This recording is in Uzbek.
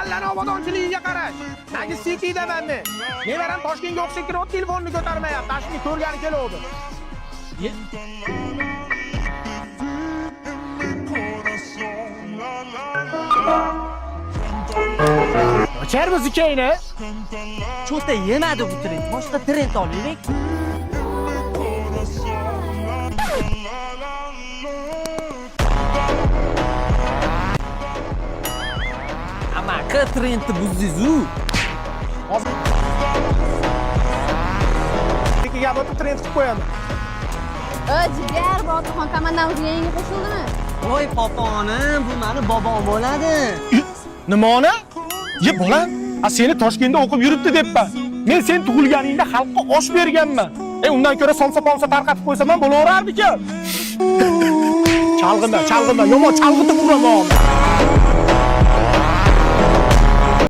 mahallani obodonchiligiga qarash. Nagi City'da men. Nevaram Toshkentga o'qishga kirib, telefonni ko'tarmayapti. Tashni ko'rgani keladi. Ochar keyin. Cho'ta yemadi bu trend. Boshqa trend olaylik. Amaki trendni buzdingiz-u. Ikki gap o'tib trend qilib qo'yadi. Jigar, Botirxon komandamizga yangi qo'shildimi? Voy poponim, bu meni bobom bo'ladi. Nimani? Ye bolam, seni Toshkentda o'qib yuribdi debman. Men sen tug'ilganingda xalqqa osh berganman. Undan ko'ra somsa-pomsa tarqatib qo'ysam ham bo'laverardi-ku. Chalg'inda, yomon chalg'itib uraman.